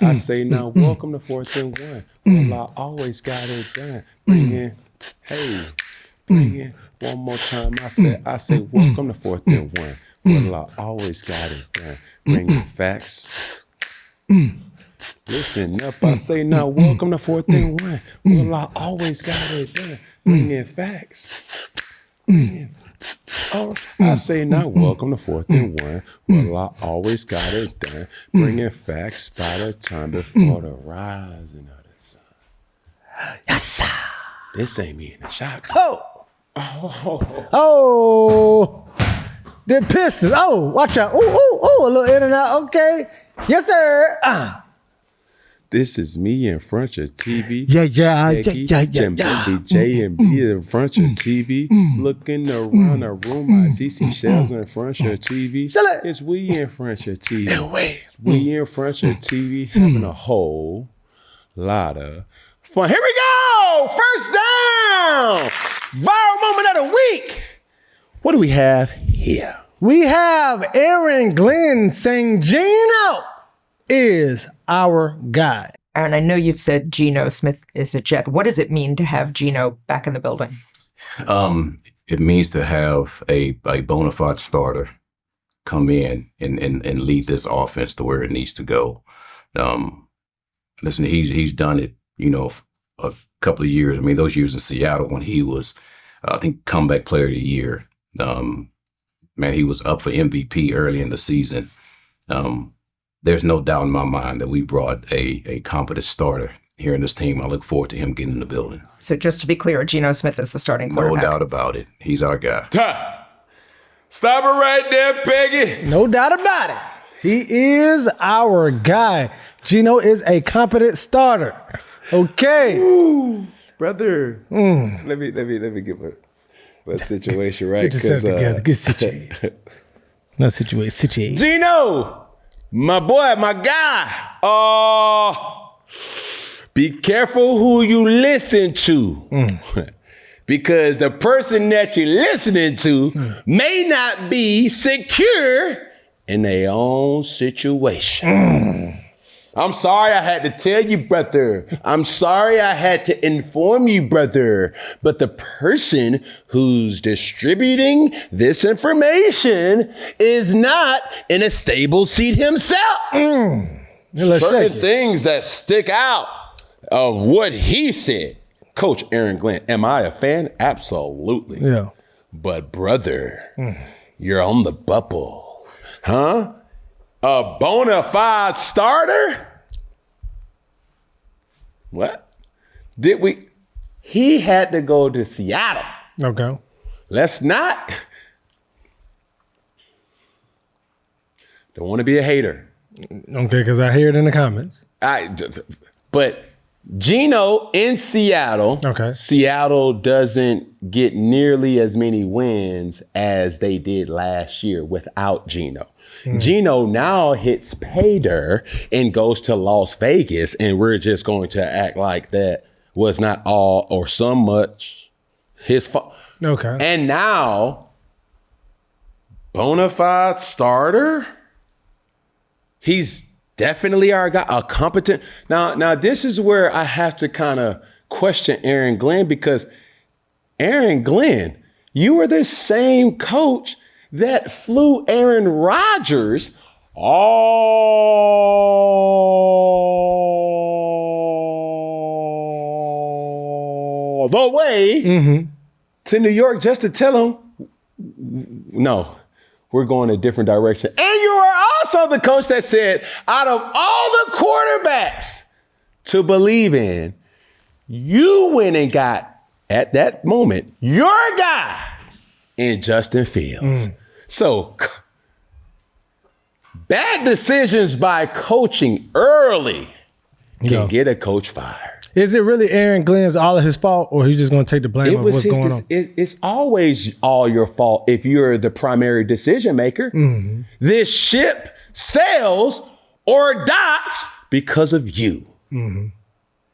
I say now, welcome to 4th and 1. Well, I always got it done. Bring in, bring in. One more time, I say, welcome to 4th and 1. Well, I always got it done. Bring in facts. Listen up, I say now, welcome to 4th and 1. Well, I always got it done. Bring in facts. Bring in. Oh, I say now, welcome to 4th and 1. Well, I always got it done. Bringing facts by the time before the rising of the sun. Yes, sir. This ain't me in the shotgun. Oh, the Pistons. Oh, watch out. Oh, a little in and out. Okay. Yes, sir. This is me in front of TV. Yeah. Baby J and B in front of TV. Looking around the room, I see shells in front of TV. It's we in front of TV. We in front of TV having a whole lot of fun. Here we go! First down! Viral moment of the week. What do we have here? We have Aaron Glenn saying Geno is our guy. Aaron, I know you've said Geno Smith is a Jet. What does it mean to have Geno back in the building? It means to have a bona fide starter come in and lead this offense to where it needs to go. Listen, he's done it, a couple of years. I mean, those years in Seattle when he was, I think, comeback player of the year. Man, he was up for MVP early in the season. There's no doubt in my mind that we brought a competent starter here in this team. I look forward to him getting in the building. So just to be clear, Geno Smith is the starting quarterback. No doubt about it. He's our guy. Stop it right there, Peggy. No doubt about it. He is our guy. Geno is a competent starter. Okay. Ooh, brother. Let me get my situation right. Get yourself together. Get situated. No situation. Geno, my boy, my guy. Be careful who you listen to. Because the person that you're listening to may not be secure in their own situation. I'm sorry I had to tell you, brother. I'm sorry I had to inform you, brother. But the person who's distributing this information is not in a stable seat himself. Certain things that stick out of what he said. Coach Aaron Glenn, am I a fan? Absolutely. Yeah. But brother, you're on the bubble. Huh? A bona fide starter? What? He had to go to Seattle. Okay. Let's not. Don't want to be a hater. Okay, because I hear it in the comments. But Geno in Seattle, okay. Seattle doesn't get nearly as many wins as they did last year without Geno. Geno now hits pay dirt and goes to Las Vegas, and we're just going to act like that was not all or so much his fault. Okay. And now, bona fide starter? He's definitely our guy, a competent. Now this is where I have to kind of question Aaron Glenn, because Aaron Glenn, you were the same coach that flew Aaron Rodgers all the way to New York just to tell him, no, we're going a different direction. And you are also the coach that said, out of all the quarterbacks to believe in, you went and got, at that moment, your guy in Justin Fields. So, bad decisions by coaching early can get a coach fired. Is it really Aaron Glenn's all of his fault, or he's just going to take the blame of what's going on? It's always all your fault if you're the primary decision maker. This ship sails or docks because of you.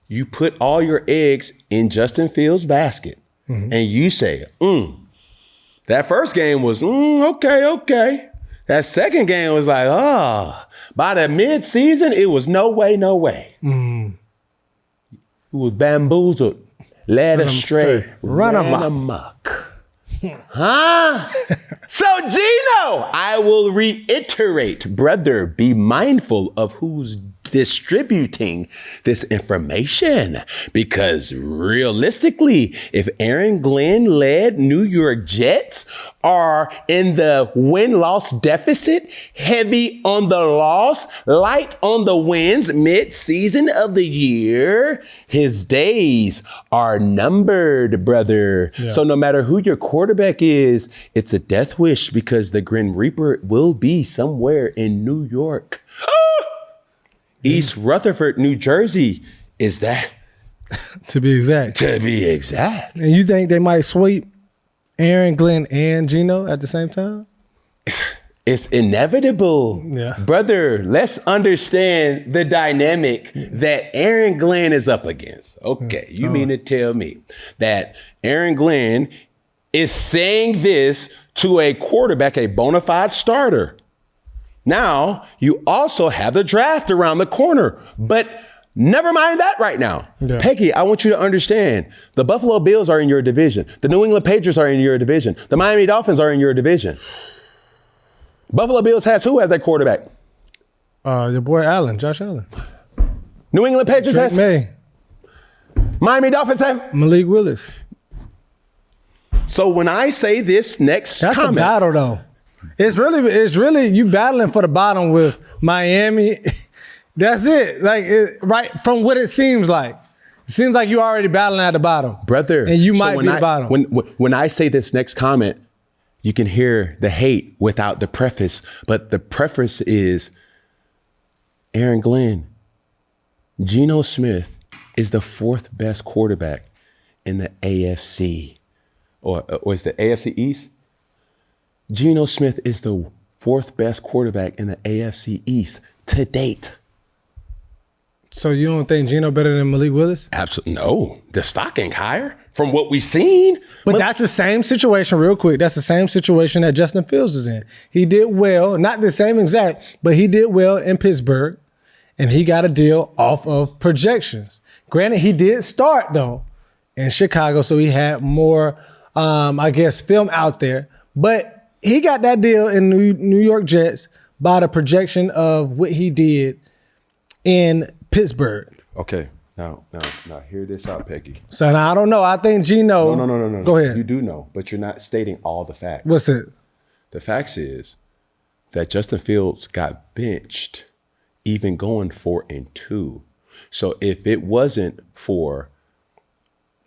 You put all your eggs in Justin Fields' basket, and you say, that first game was, okay. That second game was like, By the mid-season, it was no way, no way. He was bamboozled, led astray, Run amok. Huh? So, Geno, I will reiterate, brother, be mindful of who's distributing this information, because realistically, if Aaron Glenn led New York Jets are in the win-loss deficit, heavy on the loss, light on the wins mid-season of the year, his days are numbered, brother. Yeah. So no matter who your quarterback is, it's a death wish, because the Grim Reaper will be somewhere in New York. East Rutherford, New Jersey. Is that? To be exact. To be exact. And you think they might sweep Aaron Glenn and Geno at the same time? It's inevitable. Yeah. Brother, let's understand the dynamic that Aaron Glenn is up against. Okay, you mean to tell me that Aaron Glenn is saying this to a quarterback, a bona fide starter? Now, you also have the draft around the corner, but never mind that right now. Yeah. Peggy, I want you to understand, the Buffalo Bills are in your division. The New England Patriots are in your division. The Miami Dolphins are in your division. Buffalo Bills has who as a quarterback? Your boy Allen, Josh Allen. New England Patriots Drake has? May. Miami Dolphins have? Malik Willis. So when I say this next That's comment, a battle, though. It's really you battling for the bottom with Miami. That's it. Like right from what it seems like. It seems like you're already battling at the bottom, brother. And you might be the bottom. When I say this next comment, you can hear the hate without the preface, but the preface is Aaron Glenn. Geno Smith is the fourth best quarterback in the AFC, or is the AFC East? Geno Smith is the fourth best quarterback in the AFC East to date. So you don't think Geno better than Malik Willis? Absolutely no. The stock ain't higher from what we've seen. But that's the same situation, real quick. That's the same situation that Justin Fields is in. He did well, not the same exact, but he did well in Pittsburgh, and he got a deal off of projections. Granted, he did start though in Chicago, so he had more, film out there. But he got that deal in New York Jets by the projection of what he did in Pittsburgh. Okay, now hear this out, Peggy. So now I don't know. I think Geno. No. Go ahead. You do know, but you're not stating all the facts. What's it? The facts is that Justin Fields got benched, even going 4-2. So if it wasn't for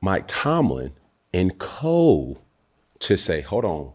Mike Tomlin and co to say, hold on,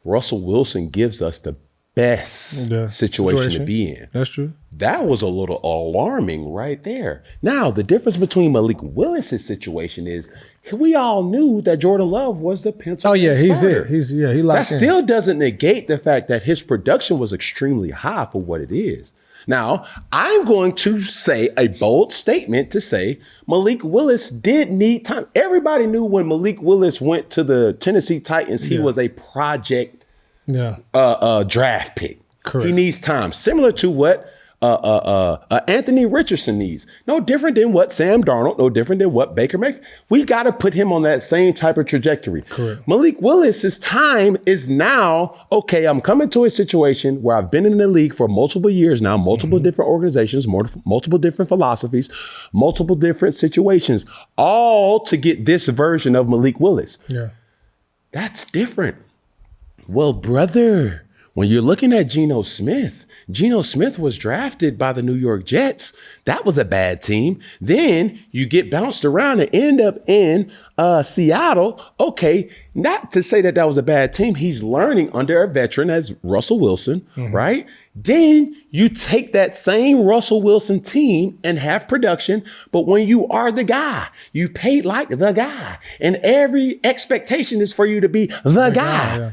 Russell Wilson gives us the best situation to be in. That's true. That was a little alarming right there. Now, the difference between Malik Willis' situation is we all knew that Jordan Love was the pencil. Oh, yeah, he's starter. it. He locked That still doesn't negate the fact that his production was extremely high for what it is. Now, I'm going to say a bold statement to say Malik Willis did need time. Everybody knew when Malik Willis went to the Tennessee Titans, he was a project draft pick. Correct. He needs time, similar to what Anthony Richardson needs. No different than what Sam Darnold, no different than what Baker Mayfield. We got to put him on that same type of trajectory. Correct. Malik Willis's time is now, okay, I'm coming to a situation where I've been in the league for multiple years now, multiple different organizations, multiple different philosophies, multiple different situations, all to get this version of Malik Willis. Yeah. That's different. Well, brother, when you're looking at Geno Smith was drafted by the New York Jets. That was a bad team. Then you get bounced around and end up in Seattle. Okay, not to say that was a bad team. He's learning under a veteran as Russell Wilson, right? Then you take that same Russell Wilson team and have production. But when you are the guy, you paid like the guy. And every expectation is for you to be the guy. Yeah.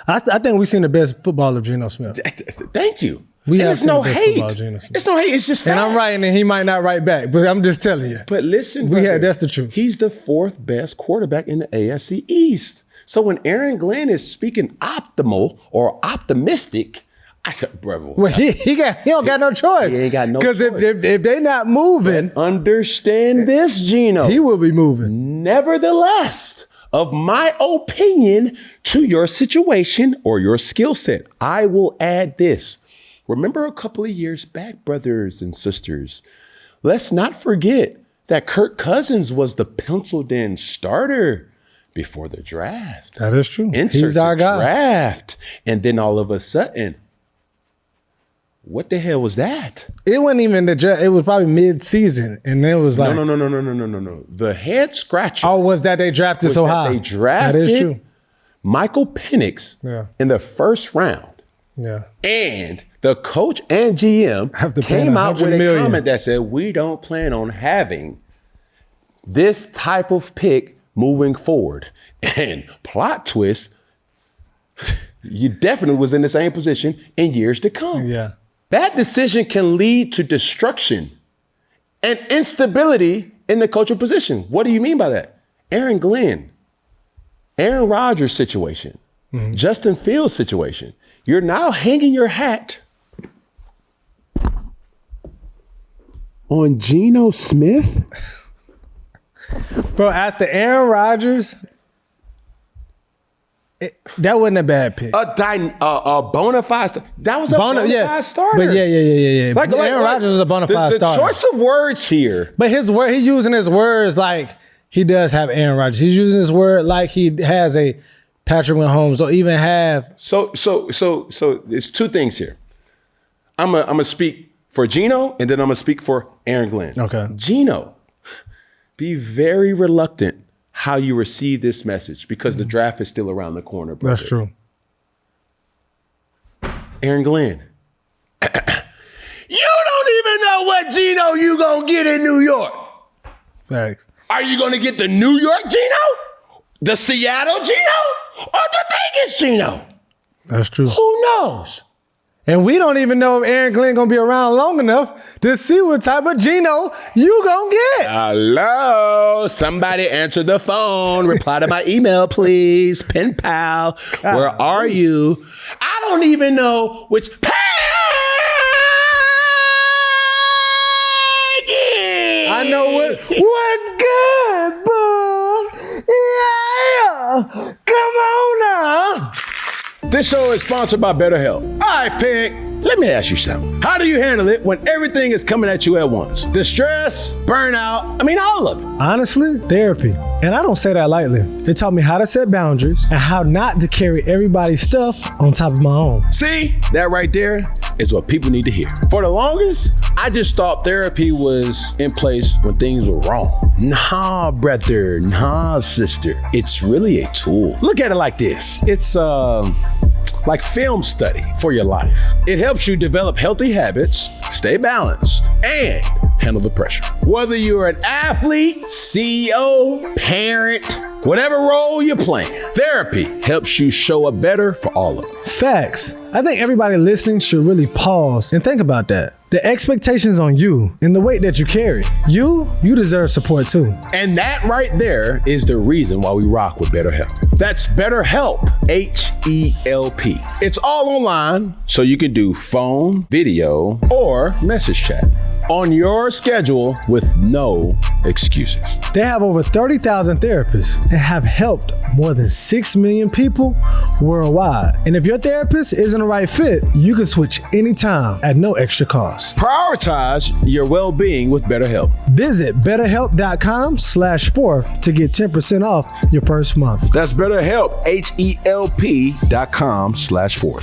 I think we've seen the best football of Geno Smith. Thank you. It's no hate. It's no hate. It's just fact. And I'm writing, and he might not write back, but I'm just telling you. But listen, brother, that's the truth. He's the fourth best quarterback in the AFC East. So when Aaron Glenn is speaking optimal or optimistic, Brother, Well, he don't got no choice. He ain't got no Because choice. if they not moving, understand this, Geno. he will be moving. Nevertheless, of my opinion to your situation or your skill set, I will add this. Remember a couple of years back, brothers and sisters, let's not forget that Kirk Cousins was the penciled in starter before the draft. That is true. Insert He's our the guy. draft. And then all of a sudden, what the hell was that? It wasn't even the draft. It was probably mid-season, and it was like, No. The head scratcher. oh, was that they drafted so that high? They drafted That is true. Michael Penix Yeah. in the first round. Yeah. And the coach and GM Have to pay came out with $100 a million. comment that said, we don't plan on having this type of pick moving forward. And plot twist, you definitely was in the same position in years to come. Yeah. That decision can lead to destruction and instability in the coaching position. What do you mean by that? Aaron Glenn, Aaron Rodgers situation, Justin Fields situation. You're now hanging your hat on Geno Smith? Bro, after Aaron Rodgers, that wasn't a bad pick. A bona fide that was a bona fide starter. But yeah. Like Aaron Rodgers was a bona fide starter. The choice of words here. But he using his words like he does have Aaron Rodgers. He's using his word like he has a Patrick Mahomes or even have. So there's two things here. I'm gonna speak for Geno and then I'm gonna speak for Aaron Glenn. Okay. Geno, be very reluctant how you receive this message because the draft is still around the corner, brother. That's true. Aaron Glenn, you don't even know what Geno you gonna get in New York. Facts. Are you gonna get the New York Geno, the Seattle Geno, or the Vegas Geno? That's true. Who knows? And we don't even know if Aaron Glenn gonna be around long enough to see what type of Geno you gonna get. Hello, somebody answer the phone. Reply to my email, please. Pen pal, where are you? I don't even know which Peggy. I know what's good, bud. Yeah, come on now. This show is sponsored by BetterHelp. All right, Peg, let me ask you something. How do you handle it when everything is coming at you at once? The stress, burnout, all of it. Honestly, therapy. And I don't say that lightly. They taught me how to set boundaries and how not to carry everybody's stuff on top of my own. See, that right there is what people need to hear. For the longest, I just thought therapy was in place when things were wrong. Nah, brother, nah, sister. It's really a tool. Look at it like this. It's like film study for your life. It helps you develop healthy habits, stay balanced, and handle the pressure. Whether you're an athlete, CEO, parent, whatever role you're playing, therapy helps you show up better for all of them. Facts. I think everybody listening should really pause and think about that. The expectations on you and the weight that you carry. You deserve support too. And that right there is the reason why we rock with BetterHelp. That's BetterHelp, H-E-L-P. It's all online, so you can do phone, video, or message chat on your schedule with no excuses. They have over 30,000 therapists and have helped more than 6 million people worldwide. And if your therapist isn't the right fit, you can switch anytime at no extra cost. Prioritize your well-being with BetterHelp. Visit betterhelp.com/4 to get 10% off your first month. That's BetterHelp, HELP.com/4.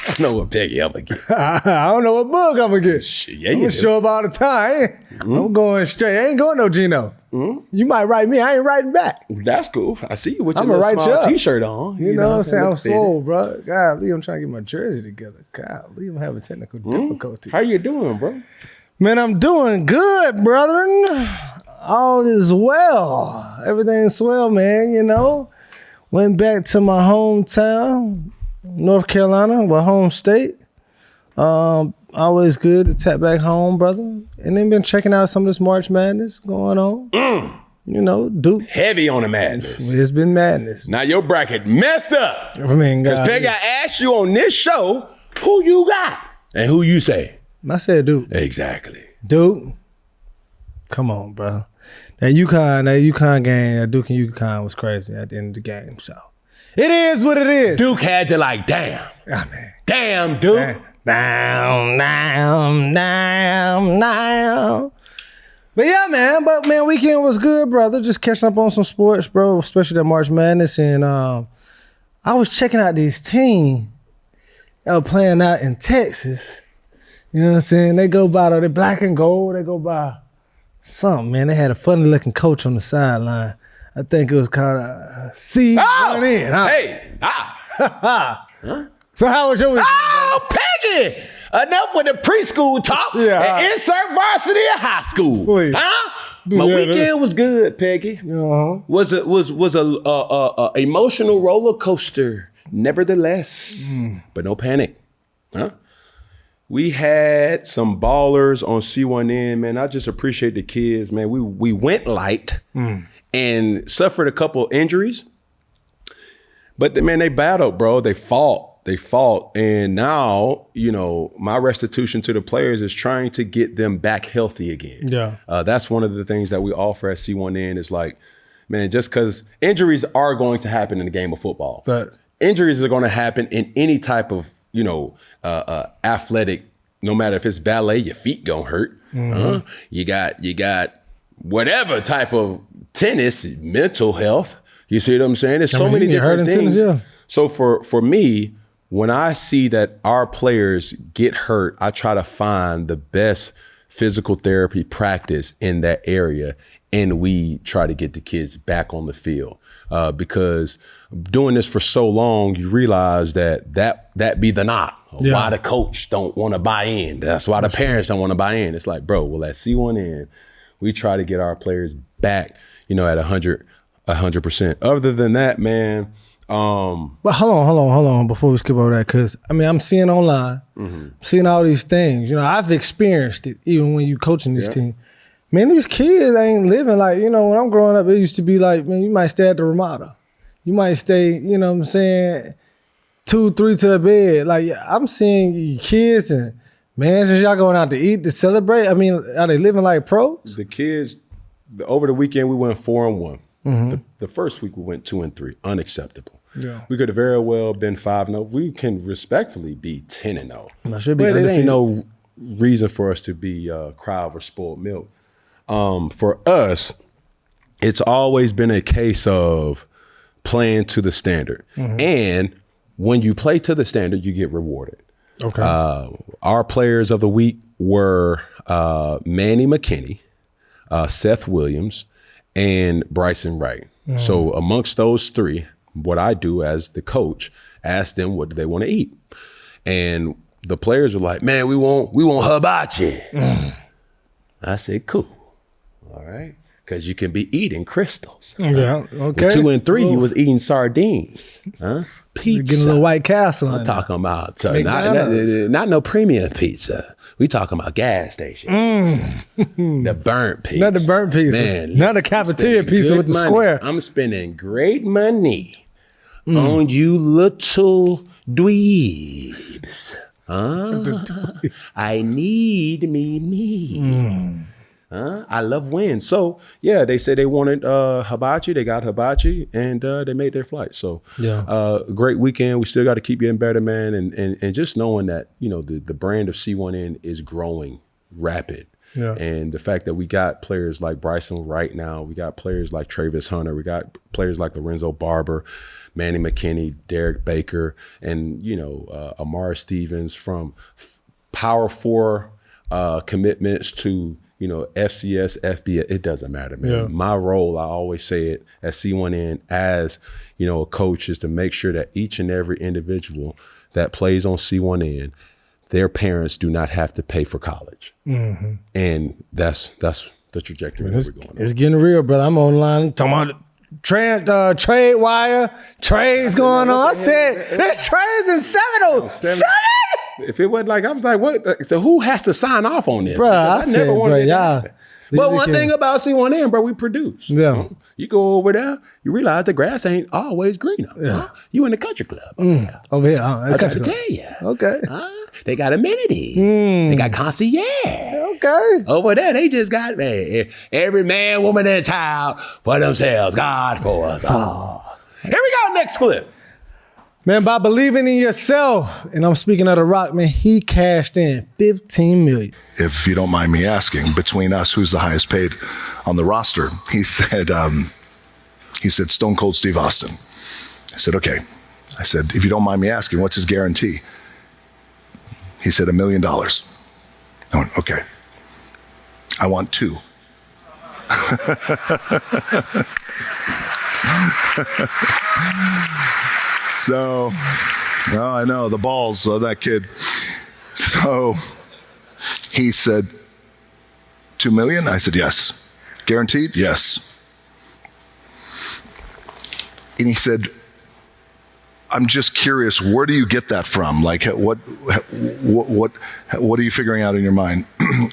I don't know what Peggy I'm gonna get. I don't know what book I'm gonna get. Yeah, I'm you gonna show up all the time. I'm going straight. I ain't going no Geno. You might write me. I ain't writing back. That's cool. I see you with your I'ma little write small you up. t-shirt on. You know what I'm saying? I'm Look fitted. swole, bro. Golly, I'm trying to get my jersey together. Golly, I'm having technical difficulty. How you doing, bro? Man, I'm doing good, brethren. All is well. Everything's swell, man, you know. Went back to my hometown, North Carolina, my home state. Always good to tap back home, brother. And then been checking out some of this March Madness going on. You know, Duke. Heavy on the madness. It's been madness. Now your bracket messed up. I mean, Because God. Peggy, I asked you on this show Who you got? And who you say? I said Duke. Exactly. Duke. Come on, bro. That UConn game, that Duke and UConn was crazy at the end of the game. So it is what it is. Duke had you like, damn. Oh, man. Damn, Duke. Down. But yeah, man, weekend was good, brother. Just catching up on some sports, bro, especially that March Madness. And I was checking out these teams that were playing out in Texas. You know what I'm saying? They go by, they're black and gold. They go by something, man. They had a funny looking coach on the sideline. I think it was called C. Oh, in, huh? hey. Huh? So how was your weekend? Oh, Peggy! Enough with the preschool talk and insert varsity in high school. Please. Huh? My weekend was good, Peggy. Uh-huh. Was a emotional roller coaster, nevertheless. But no panic. Huh? We had some ballers on C1N, man. I just appreciate the kids, man. We went light and suffered a couple injuries. But, man, they battled, bro. They fought. And now, you know, my restitution to the players is trying to get them back healthy again. Yeah. That's one of the things that we offer at C1N is like, man, just because injuries are going to happen in the game of football. Facts. Injuries are going to happen in any type of, you know, athletic, no matter if it's ballet, your feet gonna hurt. You got whatever type of tennis, mental health. You see what I'm saying? There's so many different things. Tennis, yeah. So for me, when I see that our players get hurt, I try to find the best physical therapy practice in that area, and we try to get the kids back on the field. Because doing this for so long, you realize that be the knock. Yeah. Why the coach don't want to buy in. That's why the parents don't want to buy in. It's like, bro, well, at C1N, we try to get our players back, you know, at 100%. Other than that, man. But hold on before we skip over that, because I mean I'm seeing online, seeing all these things. You know, I've experienced it even when you coaching this team. Man, these kids ain't living like, you know, when I'm growing up, it used to be like, man, you might stay at the Ramada. You might stay, you know what I'm saying, 2-3 to a bed. Like I'm seeing kids and man, since y'all going out to eat to celebrate, I mean, are they living like pros? The kids, over the weekend we went 4-1. The first week we went 2-3, unacceptable. Yeah. We could have very well been 5-0. We can respectfully be 10-0. But it ain't no reason for us to be cry over spoiled milk. For us, it's always been a case of playing to the standard. And when you play to the standard, you get rewarded. Okay. Our players of the week were Manny McKinney, Seth Williams, and Bryson Wright. So amongst those three, what I do as the coach, ask them what do they want to eat. And the players were like, man, we want hibachi. I said, cool. All right. Because you can be eating crystals. Yeah, okay. With 2 and 3, you was eating sardines. Pizza. You're getting a little White Castle. I'm talking about not no premium pizza. We talking about gas station. The burnt pizza. Not the burnt pizza. Man, not the cafeteria pizza with the square. I'm spending great money on you little dweebs. I need me. I love wins. So yeah, they said they wanted hibachi. They got hibachi, and they made their flight. So great weekend. We still got to keep getting better, man. And just knowing that, you know, the brand of C1N is growing rapid. Yeah. And the fact that we got players like Bryson Wright now, we got players like Travis Hunter, we got players like Lorenzo Barber, Manny McKinney, Derek Baker, and, you know, Omari Stevens, from Power 4 commitments to, you know, FCS, FBS, it doesn't matter, man. Yeah. My role, I always say it at C1N as, you know, a coach, is to make sure that each and every individual that plays on C1N, their parents do not have to pay for college. And that's the trajectory that we're going on. It's getting real, brother. I'm online talking about trade wire, trades going on. I said, there's trades in 707. If it wasn't like, I was like, what? So who has to sign off on this? Bro, I said, bro, y'all. But one thing about C1N, bro, we produce. Yeah. You go over there, you realize the grass ain't always greener. Yeah. You in the country club. Over here. I try to tell you. Okay. They got amenities. They got concierge. Okay. Over there, they just got, man, every man, woman, and child for themselves. God for us all. Here we go, next clip. Man, by believing in yourself, and I'm speaking of The Rock, man, he cashed in $15 million. If you don't mind me asking, between us, who's the highest paid on the roster? He said, Stone Cold Steve Austin. I said, okay. I said, if you don't mind me asking, what's his guarantee? He said, $1 million. I went, okay. I want 2. So, well, I know the balls of that kid. So he said, 2 million? I said, yes. Guaranteed? Yes. And he said, I'm just curious, where do you get that from? Like, what are you figuring out in your mind?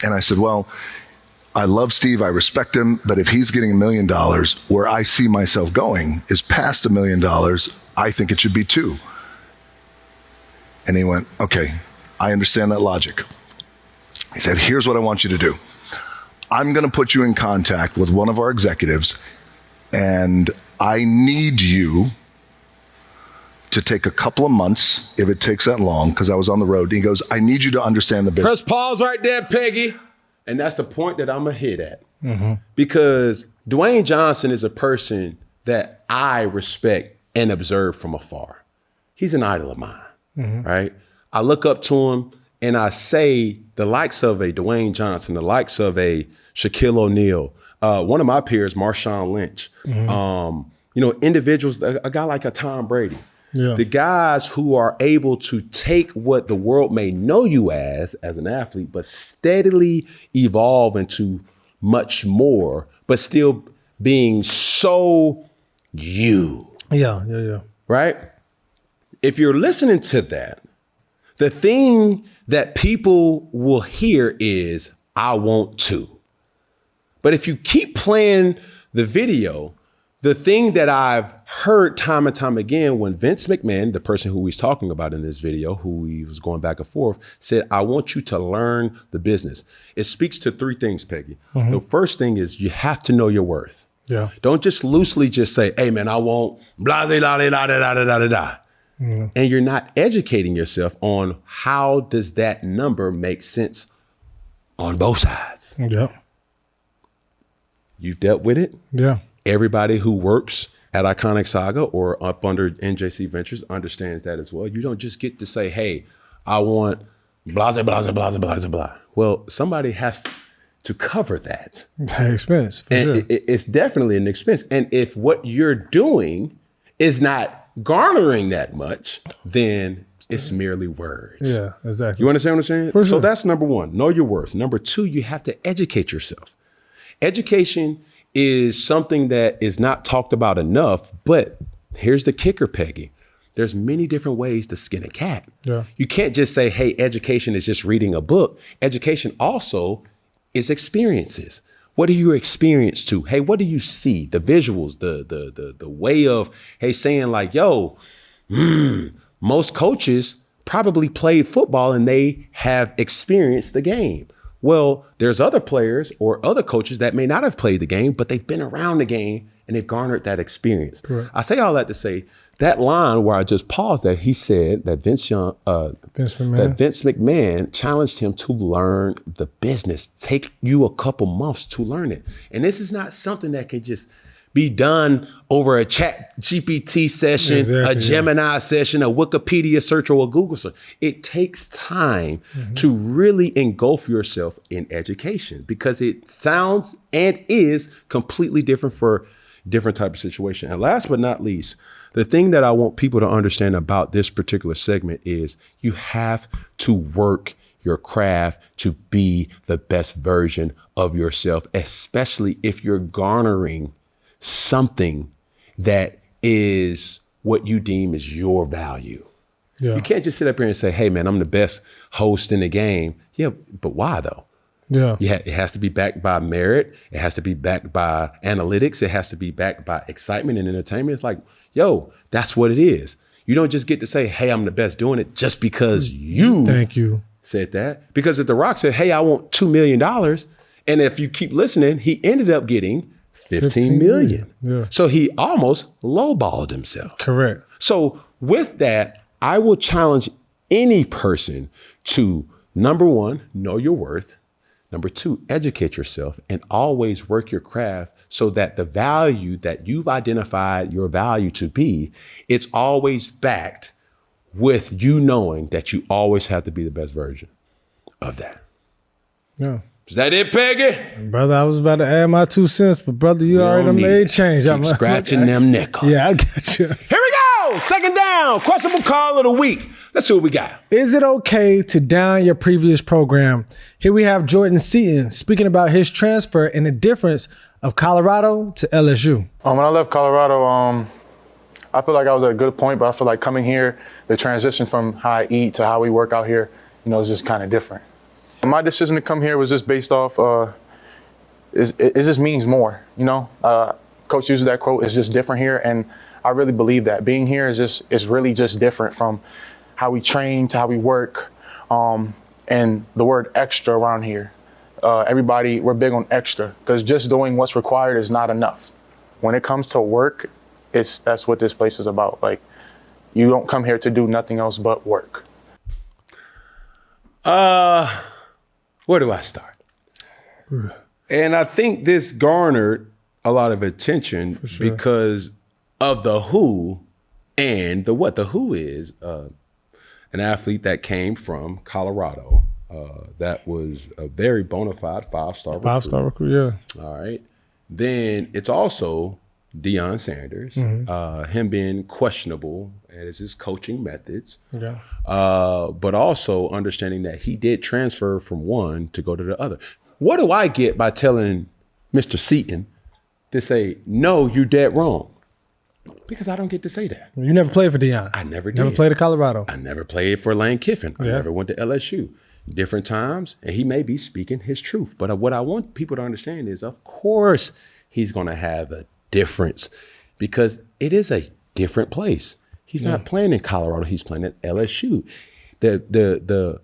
And I said, well, I love Steve, I respect him, but if he's getting $1 million, where I see myself going is past $1 million, I think it should be 2. And he went, okay, I understand that logic. He said, here's what I want you to do. I'm gonna put you in contact with one of our executives, and I need you to take a couple of months, if it takes that long, because I was on the road. He goes, I need you to understand the business. Press pause right there, Peggy. And that's the point that I'm going to hit at. Because Dwayne Johnson is a person that I respect and observe from afar. He's an idol of mine, right? I look up to him and I say the likes of a Dwayne Johnson, the likes of a Shaquille O'Neal, one of my peers, Marshawn Lynch, individuals, a guy like a Tom Brady. Yeah. The guys who are able to take what the world may know you as an athlete, but steadily evolve into much more, but still being so you. Yeah. Right? If you're listening to that, the thing that people will hear is, I want to. But if you keep playing the video, the thing that I've heard time and time again when Vince McMahon, the person who he's talking about in this video, who he was going back and forth, said, I want you to learn the business. It speaks to 3 things, Peggy. The first thing is you have to know your worth. Yeah. Don't just loosely just say, hey man, I want blah, blah, blah, blah, blah, blah, blah, blah. And you're not educating yourself on how does that number make sense on both sides. Yeah. You've dealt with it. Yeah. Everybody who works at Iconic Saga or up under NJC Ventures understands that as well. You don't just get to say, hey, I want blah, blah, blah, blah, blah, blah, blah. Well, somebody has to cover that. Expense, for and sure. It's definitely an expense. And if what you're doing is not garnering that much, then it's merely words. Yeah, exactly. You understand what I'm saying? For So sure. that's number 1, know your worth. Number 2, you have to educate yourself. Education is something that is not talked about enough, but here's the kicker, Peggy. There's many different ways to skin a cat. Yeah. You can't just say, hey, education is just reading a book. Education also is experiences. What are you experienced to? Hey, what do you see? The visuals, the way of, hey, saying like, yo, most coaches probably played football and they have experienced the game. Well, there's other players or other coaches that may not have played the game, but they've been around the game and they've garnered that experience. Correct. I say all that to say that line where I just paused that he said that Vince McMahon challenged him to learn the business, take you a couple months to learn it. And this is not something that can just be done over a chat GPT session, a Gemini session, a Wikipedia search, or a Google search. It takes time to really engulf yourself in education because it sounds and is completely different for different type of situation. And last but not least, the thing that I want people to understand about this particular segment is you have to work your craft to be the best version of yourself, especially if you're garnering something that is what you deem is your value. Yeah. You can't just sit up here and say, hey man, I'm the best host in the game. Yeah, but why though? Yeah, it has to be backed by merit. It has to be backed by analytics. It has to be backed by excitement and entertainment. It's like, yo, that's what it is. You don't just get to say, hey, I'm the best doing it just because you Thank you. said that. Because if The Rock said, hey, I want $2 million, and if you keep listening, he ended up getting 15 million. Yeah. So he almost lowballed himself. Correct. So with that, I will challenge any person to, number one, know your worth. Number two, educate yourself and always work your craft so that the value that you've identified your value to be, it's always backed with you knowing that you always have to be the best version of that. Yeah. Is that it, Peggy? Brother, I was about to add my 2 cents, but brother, you already done made change. Keep scratching them nickels. Yeah, I got you. Here we go. Second down. Questionable call of the week. Let's see what we got. Is it okay to down your previous program? Here we have Jordan Seaton speaking about his transfer and the difference of Colorado to LSU. When I left Colorado, I feel like I was at a good point, but I feel like coming here, the transition from how I eat to how we work out here, is just kind of different. My decision to come here was just based off, it just means more, Coach uses that quote, it's just different here, and I really believe that. Being here is really just different from how we train to how we work, and the word extra around here. Everybody, we're big on extra, because just doing what's required is not enough. When it comes to work, that's what this place is about. Like, you don't come here to do nothing else but work. Where do I start? And I think this garnered a lot of attention because of the who and the what. The who is an athlete that came from Colorado that was a very bona fide five-star recruit. Five-star recruit, yeah. All right. Then it's also Deion Sanders, him being questionable as his coaching methods, but also understanding that he did transfer from one to go to the other. What do I get by telling Mr. Seaton to say, no, you're dead wrong? Because I don't get to say that. You never played for Deion. I never did. Never played at Colorado. I never played for Lane Kiffin. I never went to LSU. Different times, and he may be speaking his truth. But what I want people to understand is, of course, he's going to have a difference because it is a different place. He's not playing in Colorado. He's playing at LSU. The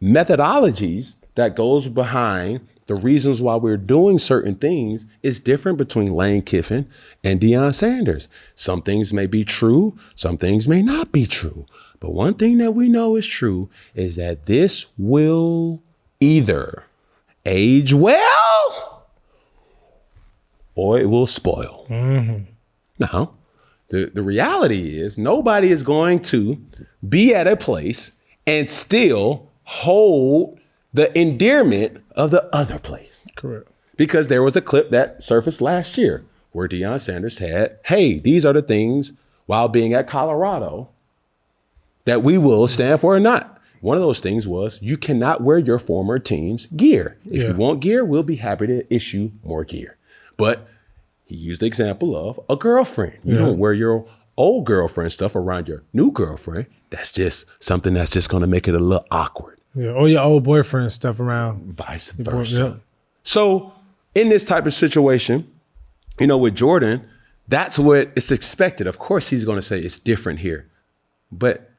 methodologies that goes behind the reasons why we're doing certain things is different between Lane Kiffin and Deion Sanders. Some things may be true. Some things may not be true. But one thing that we know is true is that this will either age well or it will spoil. Now, the reality is nobody is going to be at a place and still hold the endearment of the other place. Correct. Because there was a clip that surfaced last year where Deion Sanders had, hey, these are the things while being at Colorado that we will stand for or not. One of those things was you cannot wear your former team's gear. If you want gear, we'll be happy to issue more gear. But he used the example of a girlfriend. You don't wear your old girlfriend stuff around your new girlfriend. That's just something that's just going to make it a little awkward. Yeah, or your old boyfriend stuff around. Vice versa. So in this type of situation, with Jordan, that's what it's expected. Of course, he's going to say it's different here. But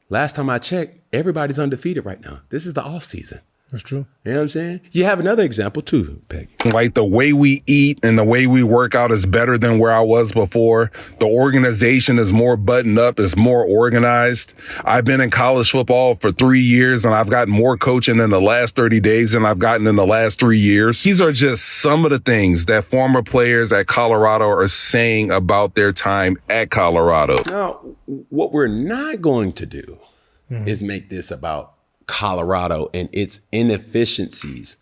last time I checked, everybody's undefeated right now. This is the off season. That's true. You know what I'm saying? You have another example too, Peggy. Like the way we eat and the way we work out is better than where I was before. The organization is more buttoned up, is more organized. I've been in college football for 3 years and I've gotten more coaching in the last 30 days than I've gotten in the last 3 years. These are just some of the things that former players at Colorado are saying about their time at Colorado. Now, what we're not going to do is make this about Colorado and its inefficiencies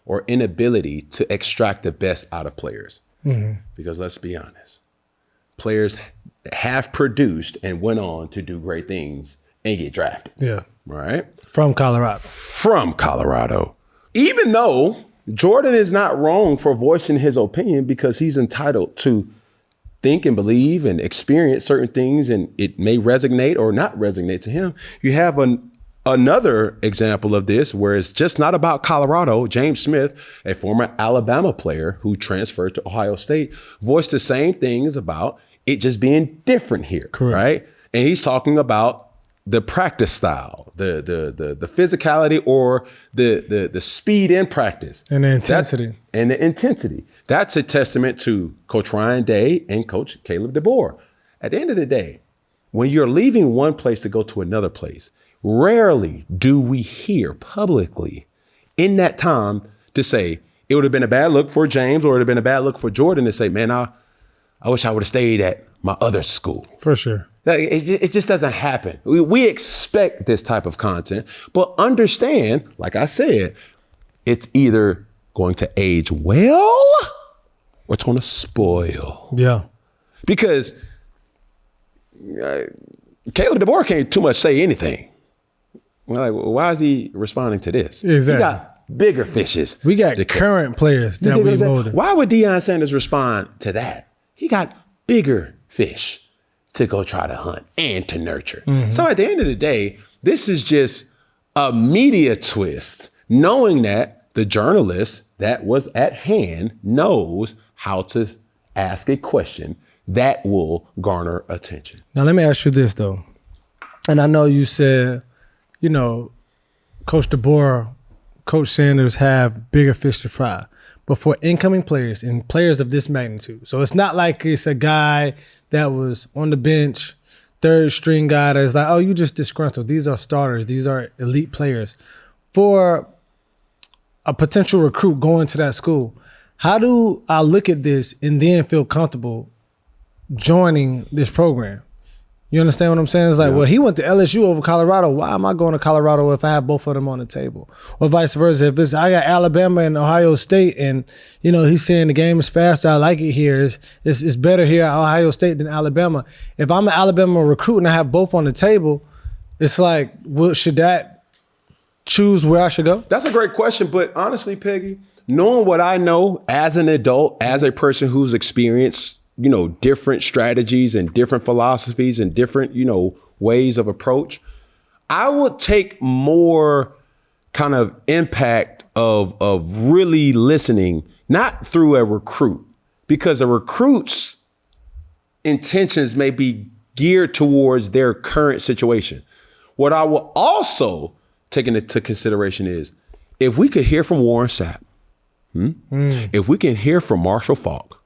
or inability to extract the best out of players. Because let's be honest, players have produced and went on to do great things and get drafted. Yeah. Right? From Colorado. From Colorado. Even though Jordan is not wrong for voicing his opinion because he's entitled to think and believe and experience certain things, and it may resonate or not resonate to him. You have another example of this where it's just not about Colorado. James Smith, a former Alabama player who transferred to Ohio State, voiced the same things about it just being different here. Correct. Right? And he's talking about the practice style, the physicality or the speed in practice. And the intensity. That's a testament to Coach Ryan Day and Coach Caleb DeBoer. At the end of the day, when you're leaving one place to go to another place, rarely do we hear publicly in that time to say, it would have been a bad look for James or it would have been a bad look for Jordan to say, man, I wish I would have stayed at my other school. For sure. It just doesn't happen. We expect this type of content, but understand, like I said, it's either going to age well or it's going to spoil. Yeah. Because Caleb DeBoer can't too much say anything. We're like, well, why is he responding to this? Exactly. He got bigger fishes. We got current players that we molded. Why would Deion Sanders respond to that? He got bigger fish to go try to hunt and to nurture. Mm-hmm. So at the end of the day, this is just a media twist, knowing that the journalist that was at hand knows how to ask a question that will garner attention. Now, let me ask you this, though. And I know you said, you know, Coach DeBoer, Coach Sanders have bigger fish to fry. But for incoming players and players of this magnitude, so it's not like it's a guy that was on the bench, third string guy that's like, oh, you just disgruntled. These are starters. These are elite players. For a potential recruit going to that school, how do I look at this and then feel comfortable joining this program? You understand what I'm saying? It's like, well, he went to LSU over Colorado. Why am I going to Colorado if I have both of them on the table? Or vice versa. If I got Alabama and Ohio State and, you know, he's saying the game is faster, I like it here. It's better here at Ohio State than Alabama. If I'm an Alabama recruit and I have both on the table, it's like, well, should that choose where I should go? That's a great question. But honestly, Peggy, knowing what I know as an adult, as a person who's experienced, you know, different strategies and different philosophies and different, you know, ways of approach, I would take more kind of impact of really listening, not through a recruit, because a recruit's intentions may be geared towards their current situation. What I will also take into consideration is if we could hear from Warren Sapp, if we can hear from Marshall Faulk,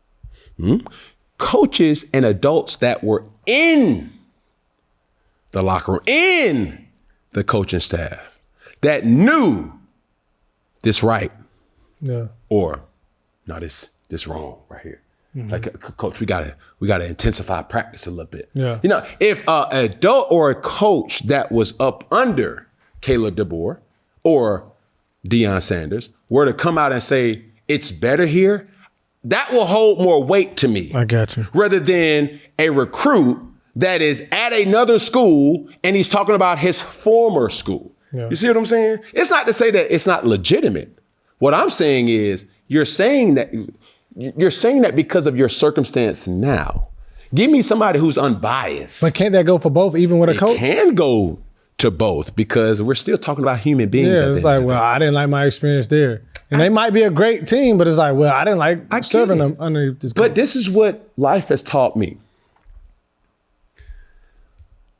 coaches and adults that were in the locker room, in the coaching staff, that knew this right, or no, this wrong right here. Like, coach, we gotta intensify practice a little bit. Yeah. You know, if an adult or a coach that was up under Caleb DeBoer or Deion Sanders were to come out and say it's better here, that will hold more weight to me. I got you. Rather than a recruit that is at another school and he's talking about his former school. Yeah. You see what I'm saying? It's not to say that it's not legitimate. What I'm saying is you're saying that because of your circumstance now. Give me somebody who's unbiased. But can't that go for both, even with a coach? It can go to both because we're still talking about human beings. Yeah, it's like, well, I didn't like my experience there. And they might be a great team, but it's like, well, I didn't like serving them under this coach. But this is what life has taught me.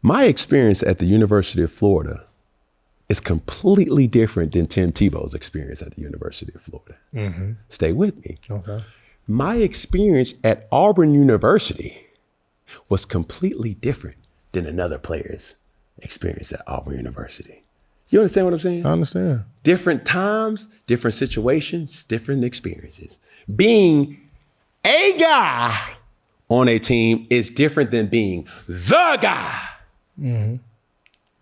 My experience at the University of Florida is completely different than Tim Tebow's experience at the University of Florida. Mm-hmm. Stay with me. Okay. My experience at Auburn University was completely different than another player's experience at Auburn University. You understand what I'm saying? I understand. Different times, different situations, different experiences. Being a guy on a team is different than being the guy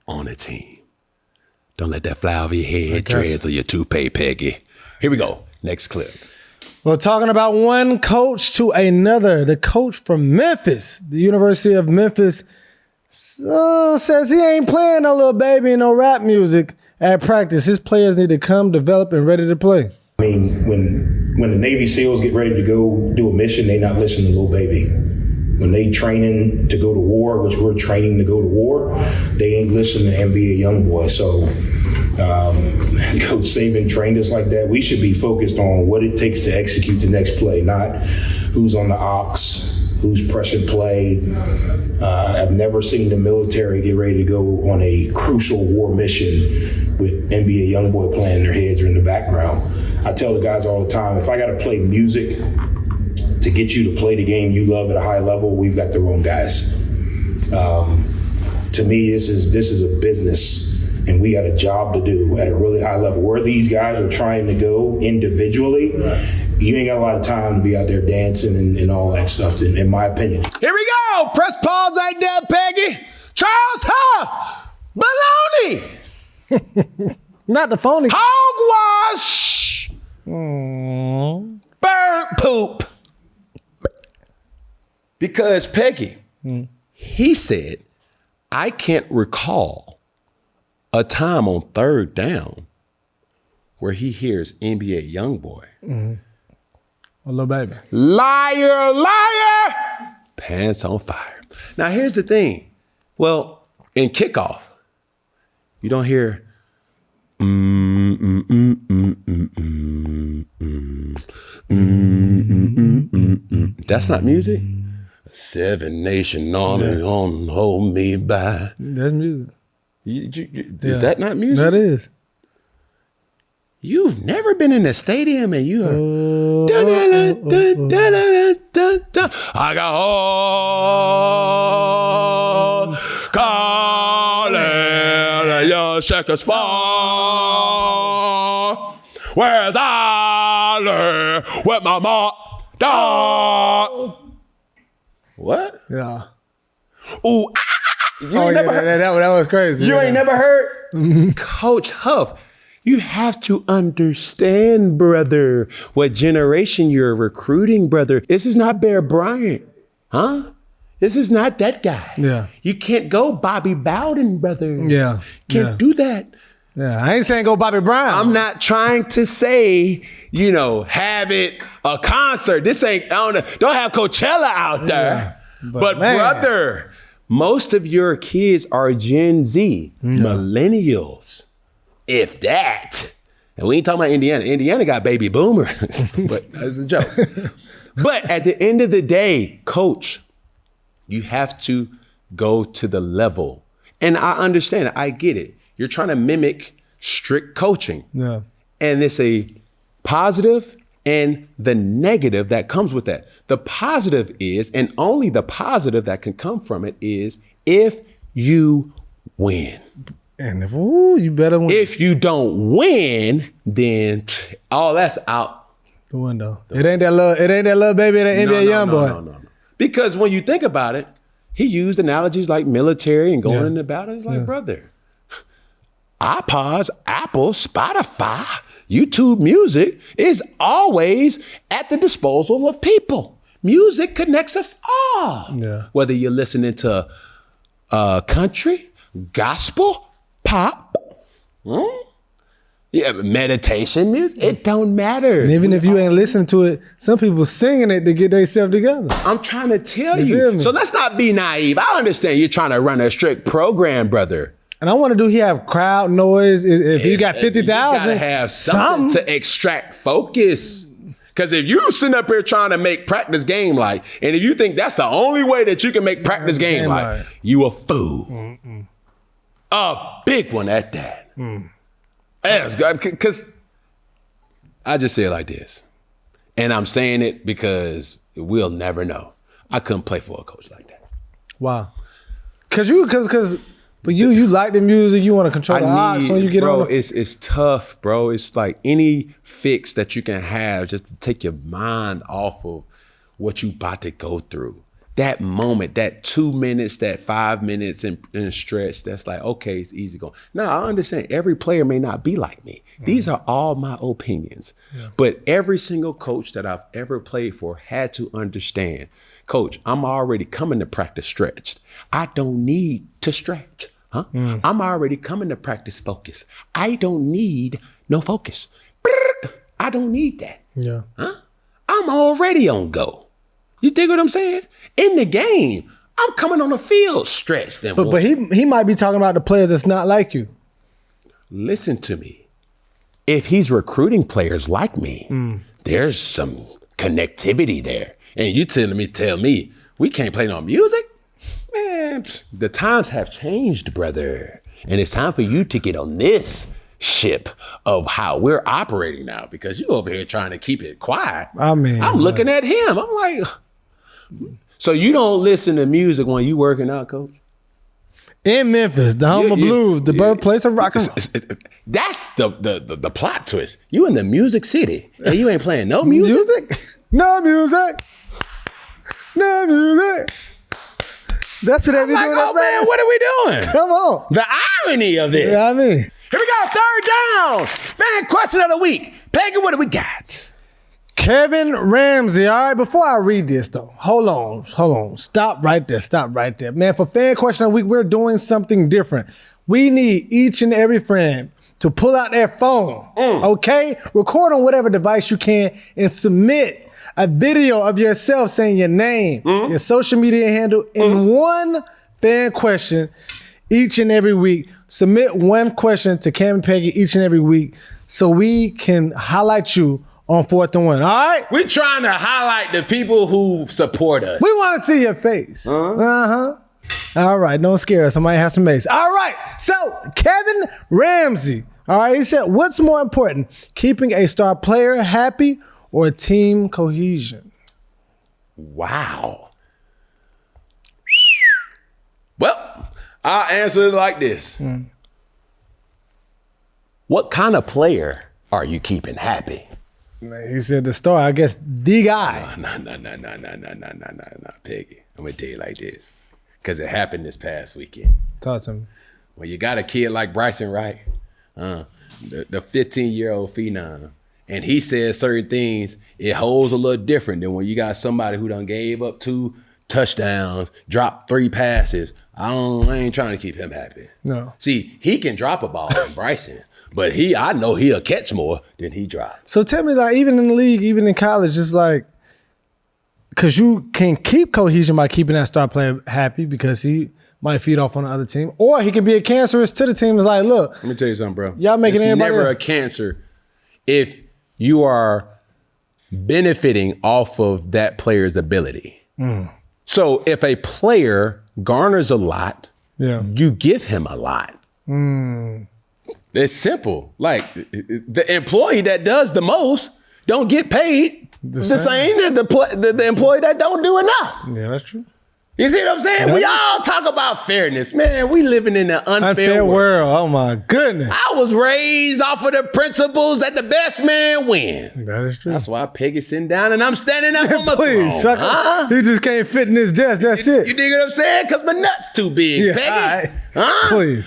on a team. Don't let that fly over your head, dreads, or your toupee, Peggy. Here we go. Next clip. Well, talking about one coach to another, the coach from Memphis, the University of Memphis, says he ain't playing no little baby and no rap music at practice. His players need to come, develop, and ready to play. I mean, when the Navy SEALs get ready to go do a mission, they not listening to little baby. When they training to go to war, which we're training to go to war, they ain't listening to NBA Youngboy. So Coach Saban trained us like that. We should be focused on what it takes to execute the next play, not who's on the ox, who's pressing play. I've never seen the military get ready to go on a crucial war mission with NBA YoungBoy playing in their heads or in the background. I tell the guys all the time, if I got to play music to get you to play the game you love at a high level, we've got the wrong guys. To me, this is a business, and we got a job to do at a really high level. Where these guys are trying to go individually, you ain't got a lot of time to be out there dancing and all that stuff, in my opinion. Here we go. Press pause right there, Peggy. Charles Huff. Baloney. Not the phony. Hogwash. Bird poop. Because Peggy, he said, I can't recall a time on third down where he hears NBA YoungBoy. A little baby. Liar, liar. Pants on fire. Now, here's the thing. Well, in kickoff, you don't hear That's not music. Seven Nation on hold me by. That's music. Is that not music? That is. You've never been in a stadium and you are. I got all calling your shakers fall. Where's I with my mom? Dog. What? Yeah. Ooh, you ain't never heard. That was crazy. You ain't never heard? Coach Huff, you have to understand, brother, what generation you're recruiting, brother. This is not Bear Bryant, huh? This is not that guy. Yeah. You can't go Bobby Bowden, brother. Yeah. Can't do that. Yeah, I ain't saying go Bobby Brown. I'm not trying to say, have it a concert. This ain't, don't have Coachella out there. Yeah, but brother, most of your kids are Gen Z, millennials, if that. And we ain't talking about Indiana. Indiana got baby boomer, but that's a joke. But at the end of the day, coach, you have to go to the level. And I understand it. I get it. You're trying to mimic strict coaching. Yeah. And it's a positive and the negative that comes with that. The positive is, and only the positive that can come from it is, if you win. And if you better win. If you don't win, then all that's out the window. It ain't that little baby, that NBA YoungBoy. No. Because when you think about it, he used analogies like military and going into battle. It's like, brother, iPods, Apple, Spotify, YouTube Music is always at the disposal of people. Music connects us all. Yeah. Whether you're listening to country, gospel, pop, meditation music, it don't matter. And even if you ain't listening to it, some people singing it to get themselves together. I'm trying to tell You feel me? So let's not be naive. I understand you're trying to run a strict program, brother. And I want to he have crowd noise. If you got 50,000, you gotta have something to extract focus. Because if you sitting up here trying to make practice game like, and if you think that's the only way that you can make practice game like, you a fool. A big one at that. Because I just say it like this. And I'm saying it because we'll never know. I couldn't play for a coach like that. Wow. But you like the music, you want to control the odds when you get on. It's tough, bro. It's like any fix that you can have just to take your mind off of what you about to go through. That moment, that 2 minutes, that 5 minutes in stretch, that's like, okay, it's easy going. Now, I understand every player may not be like me. These are all my opinions. Yeah. But every single coach that I've ever played for had to understand, coach, I'm already coming to practice stretched. I don't need to stretch. I'm already coming to practice focus. I don't need no focus. I don't need that. Yeah. I'm already on go. You dig what I'm saying? In the game, I'm coming on the field stretched. But he might be talking about the players that's not like you. Listen to me. If he's recruiting players like me, there's some connectivity there. And you tell me, We can't play no music? Man, the times have changed, brother. And it's time for you to get on this ship of how we're operating now, because you over here trying to keep it quiet. I mean, I'm looking at him. I'm like, so you don't listen to music when you working out, coach? In Memphis, the home of blues, the birthplace of rock and roll. That's the plot twist. You in the music city and you ain't playing no music? No music. No music. That's what they be doing. Oh man, what are we doing? Come on. The irony of this. Yeah, I mean. Here we go, third down. Fan question of the week. Peggy, what do we got? Kevin Ramsey. All right, before I read this though, hold on. Stop right there. Man, for fan question of the week, we're doing something different. We need each and every friend to pull out their phone, okay? Record on whatever device you can and submit a video of yourself saying your name, your social media handle, in one fan question each and every week. Submit one question to Cam and Peggy each and every week so we can highlight you on 4th and 1. All right? We're trying to highlight the people who support us. We want to see your face. All right, don't scare us. Somebody has some mace. All right, so Kevin Ramsey. All right, he said, what's more important, keeping a star player happy or team cohesion? Wow. Well, I'll answer it like this. What kind of player are you keeping happy? He said the star, I guess the guy. No, Peggy. I'm gonna tell you like this, because it happened this past weekend. Talk to me. When you got a kid like Bryson Wright, the 15-year-old phenom, and he says certain things, it holds a little different than when you got somebody who done gave up 2 touchdowns, dropped 3 passes. I ain't trying to keep him happy. No. See, he can drop a ball in Bryson, but I know he'll catch more than he drops. So tell me, like, even in the league, even in college, it's like, because you can keep cohesion by keeping that star player happy because he might feed off on the other team, or he could be a cancerous to the team. It's like, look. Let me tell you something, bro. Y'all making it's everybody never a cancer if you are benefiting off of that player's ability. So if a player garners a lot, you give him a lot. It's simple. Like the employee that does the most don't get paid the same as the employee that don't do enough. Yeah, that's true. You see what I'm saying? We all talk about fairness. Man, we living in an unfair world. Oh my goodness. I was raised off of the principles that the best man win. That is true. That's why Peggy's sitting down and I'm standing up on my Please, throne. sucker. He just can't fit in his desk. That's it. You dig what I'm saying? Because my nuts too big, Peggy. Please.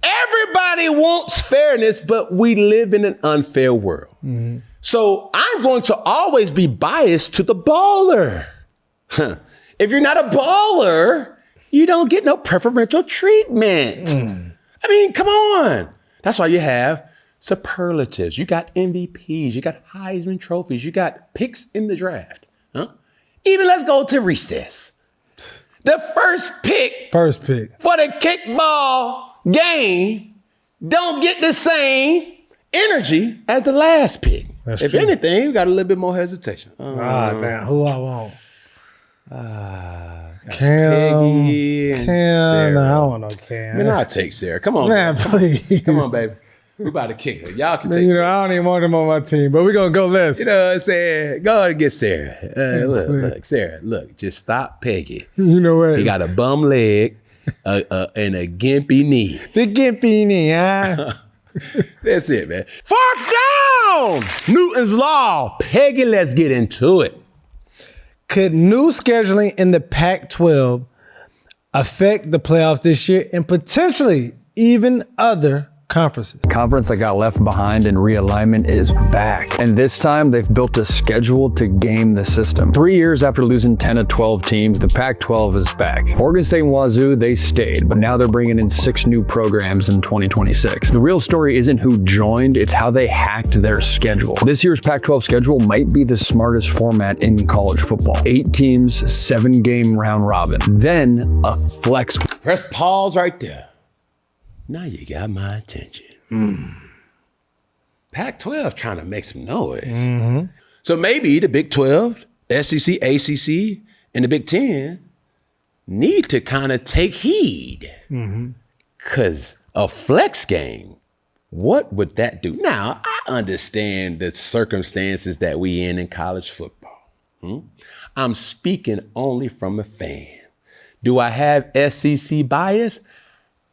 Everybody wants fairness, but we live in an unfair world. So I'm going to always be biased to the baller. If you're not a baller, you don't get no preferential treatment. I mean, come on. That's why you have superlatives. You got MVPs. You got Heisman trophies. You got picks in the draft. Even let's go to recess. The first pick for the kickball game don't get the same energy as the last pick. If true. anything, you got a little bit more hesitation. Now who I want? Cam, Peggy and Cam. Sarah. No, I don't want no Cam. Man, I'll take Sarah. Come on, man, please. Come on, baby. We about to kick her. Y'all can take I don't even want them on my team, but we're going to go less. You know what I'm saying? Go ahead and get Sarah. Look, Sarah, look, just stop Peggy. You know what? He got a bum leg and a gimpy knee. The gimpy knee, huh? That's it, man. 4th down! Newton's Law. Peggy, let's get into it. Could new scheduling in the Pac-12 affect the playoffs this year and potentially even other conferences? Conference that got left behind in realignment is back. And this time they've built a schedule to game the system. 3 years after losing 10 of 12 teams, the Pac-12 is back. Oregon State and Wazoo, they stayed, but now they're bringing in 6 new programs in 2026. The real story isn't who joined, it's how they hacked their schedule. This year's Pac-12 schedule might be the smartest format in college football. 8 teams, 7-game round robin. Then a flex. Press pause right there. Now you got my attention. Pac-12 trying to make some noise. So maybe the Big 12, SEC, ACC, and the Big 10 need to kind of take heed. Because a flex game, what would that do? Now, I understand the circumstances that we in college football. I'm speaking only from a fan. Do I have SEC bias?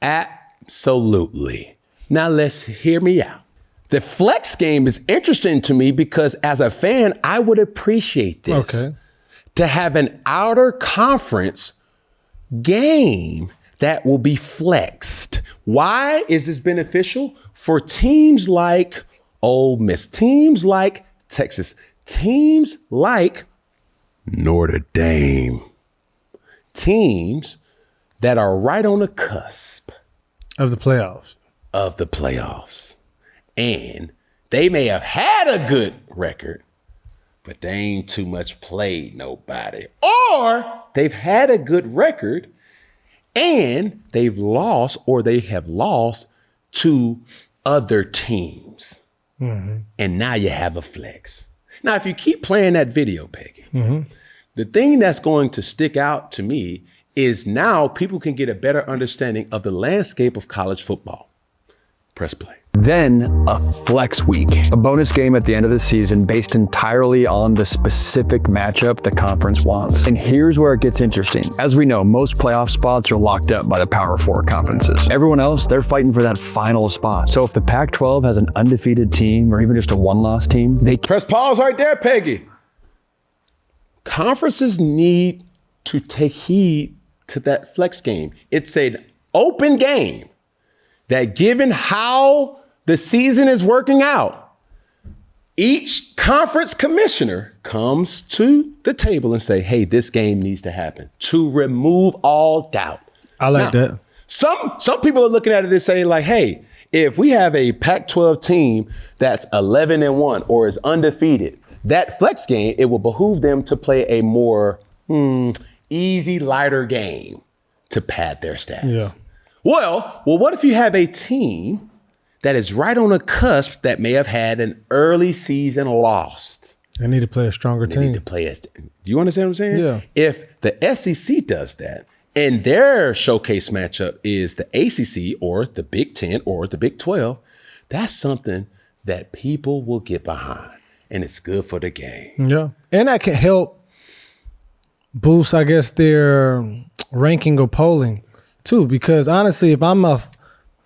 Absolutely. Now let's hear me out. The flex game is interesting to me because as a fan, I would appreciate this. Okay. To have an outer conference game that will be flexed. Why is this beneficial? For teams like Ole Miss, teams like Texas, teams like Notre Dame, teams that are right on the cusp Of the playoffs. And they may have had a good record, but they ain't too much played nobody. Or they've had a good record and they've lost or they have lost to other teams. And now you have a flex. Now, if you keep playing that video, Peggy, the thing that's going to stick out to me is now people can get a better understanding of the landscape of college football. Press play. Then a flex week, a bonus game at the end of the season based entirely on the specific matchup the conference wants. And here's where it gets interesting. As we know, most playoff spots are locked up by the Power 4 conferences. Everyone else, they're fighting for that final spot. So if the Pac-12 has an undefeated team or even just a one-loss team, they Press pause right there, Peggy. Conferences need to take heed to that flex game. It's an open game that, given how the season is working out, each conference commissioner comes to the table and say, hey, this game needs to happen to remove all doubt. I like that. Some people are looking at it and saying like, hey, if we have a Pac-12 team that's 11-1 or is undefeated, that flex game, it will behoove them to play a more easy, lighter game to pad their stats. Yeah. Well, what if you have a team that is right on the cusp that may have had an early season loss? They need to play a stronger They team. need to play do you understand what I'm saying? Yeah. If the SEC does that and their showcase matchup is the ACC or the Big 10 or the Big 12, that's something that people will get behind, and it's good for the game. Yeah. And that can help boost, I guess, their ranking or polling too. Because honestly, if I'm a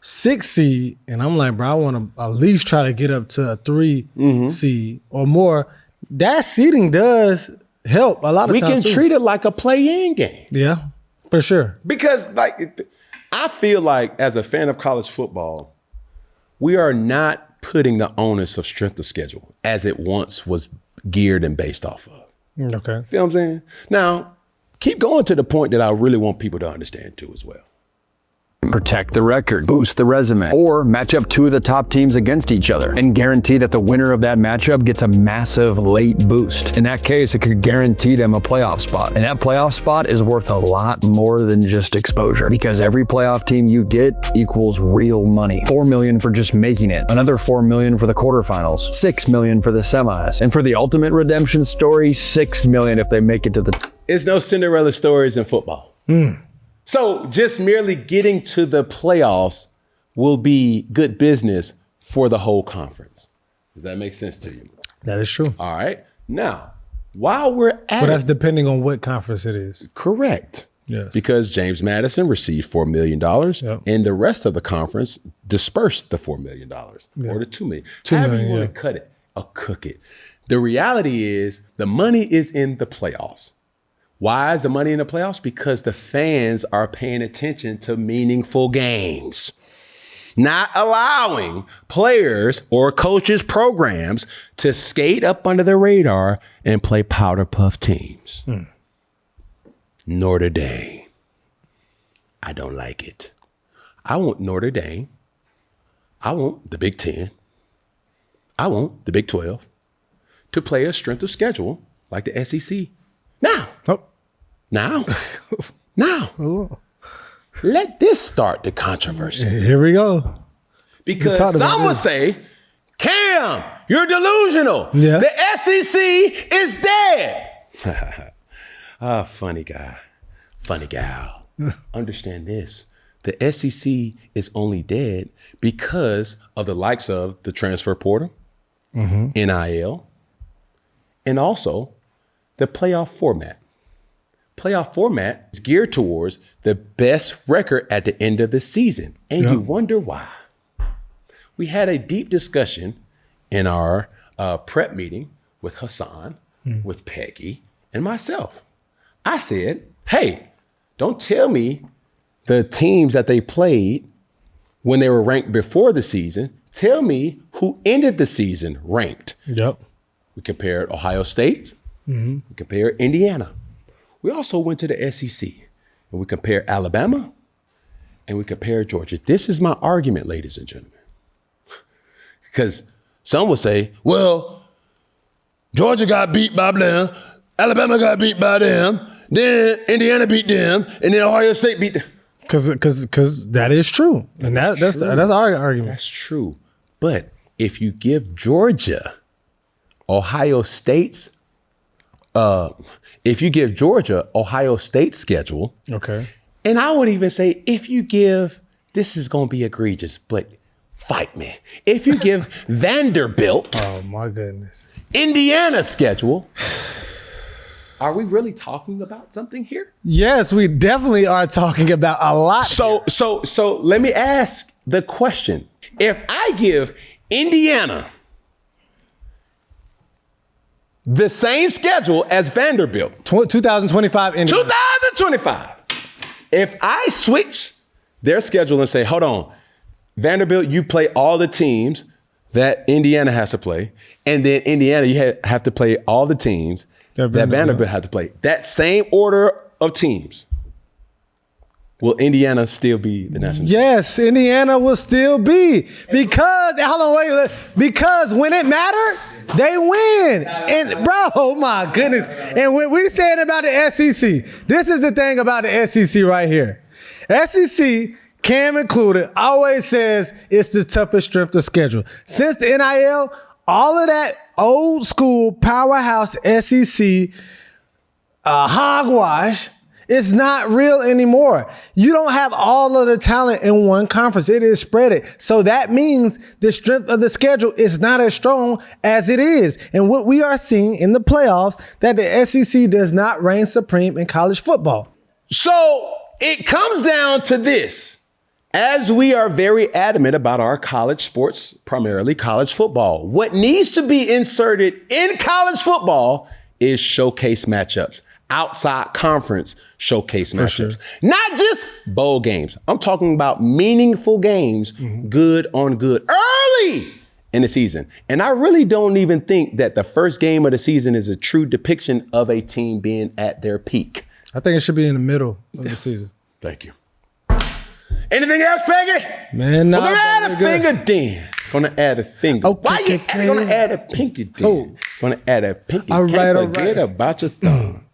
6 seed and I'm like, bro, I want to at least try to get up to a 3 seed or more, that seeding does help a lot of We times. can treat it like a play-in game. Yeah, for sure. Because I feel like as a fan of college football, we are not putting the onus of strength of schedule as it once was geared and based off of. Okay. Feel what I'm saying? Now, keep going to the point that I really want people to understand too as well. protect the record, boost the resume, or match up two of the top teams against each other and guarantee that the winner of that matchup gets a massive late boost. In that case, it could guarantee them a playoff spot. And that playoff spot is worth a lot more than just exposure, because every playoff team you get equals real money. $4 million for just making it, another $4 million for the quarterfinals, $6 million for the semis, and for the ultimate redemption story, $6 million if they make it to the... It's no Cinderella stories in football. So just merely getting to the playoffs will be good business for the whole conference. Does that make sense to you? That is true. All right. Now, while we're at But that's depending on what conference it is. correct. Yes. Because James Madison received $4 million Yep. and the rest of the conference dispersed the $4 million or the $2 million. $2 However million, you want yeah. to cut it or cook it. The reality is the money is in the playoffs. Why is the money in the playoffs? Because the fans are paying attention to meaningful games, not allowing players or coaches' programs to skate up under the radar and play powder puff teams. Notre Dame. I don't like it. I want Notre Dame. I want the Big 10. I want the Big 12 to play a strength of schedule like the SEC. Now, let this start the controversy. Here we go. Because talked about some would this. say, Cam, you're delusional. Yeah. The SEC is dead. Funny guy. funny gal. Understand this. The SEC is only dead because of the likes of the transfer portal, NIL, and also the playoff format. Playoff format is geared towards the best record at the end of the season. And you wonder why. We had a deep discussion in our prep meeting with Hassan, with Peggy, and myself. I said, hey, don't tell me the teams that they played when they were ranked before the season. Tell me who ended the season ranked. Yep. We compared Ohio State. We compared Indiana. We also went to the SEC and we compared Alabama and we compared Georgia. This is my argument, ladies and gentlemen. Because some will say, well, Georgia got beat by them, Alabama got beat by them, then Indiana beat them, and then Ohio State beat them. Because that is true. And that's our argument. That's true. But if you give Georgia Ohio State's schedule, Okay. and I would even say if you give, this is going to be egregious, but fight me. If you give Vanderbilt, Oh my goodness. Indiana's schedule, are we really talking about something here? Yes, we definitely are talking about a lot. So let me ask the question. If I give Indiana the same schedule as Vanderbilt, 2025 Indiana. 2025, if I switch their schedule and say, hold on, Vanderbilt, you play all the teams that Indiana has to play, and then Indiana, you have to play all the teams that Vanderbilt has to play. That same order of teams, will Indiana still be the national champion? Yes, Indiana will still be because because when it mattered, they win. And bro, oh my goodness. And when we saying about the SEC, this is the thing about the SEC right here. SEC, Cam included, always says it's the toughest strength of schedule. Since the NIL, all of that old school powerhouse SEC hogwash, it's not real anymore. You don't have all of the talent in one conference. It is spread it. So that means the strength of the schedule is not as strong as it is. And what we are seeing in the playoffs, that the SEC does not reign supreme in college football. So it comes down to this. As we are very adamant about our college sports, primarily college football, what needs to be inserted in college football is showcase matchups, outside conference showcase matchups, not just bowl games. I'm talking about meaningful games, good on good, early in the season. And I really don't even think that the first game of the season is a true depiction of a team being at their peak. I think it should be in the middle of the season. Thank you. Anything else, Peggy? Man, no. We're gonna add a finger then. Gonna add a finger. Okay, Why you gonna add a pinky then? Oh. Gonna add a pinky. All Can't right, forget about your thumb.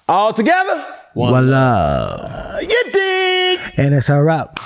All together. Voila. You dig? And it's a wrap.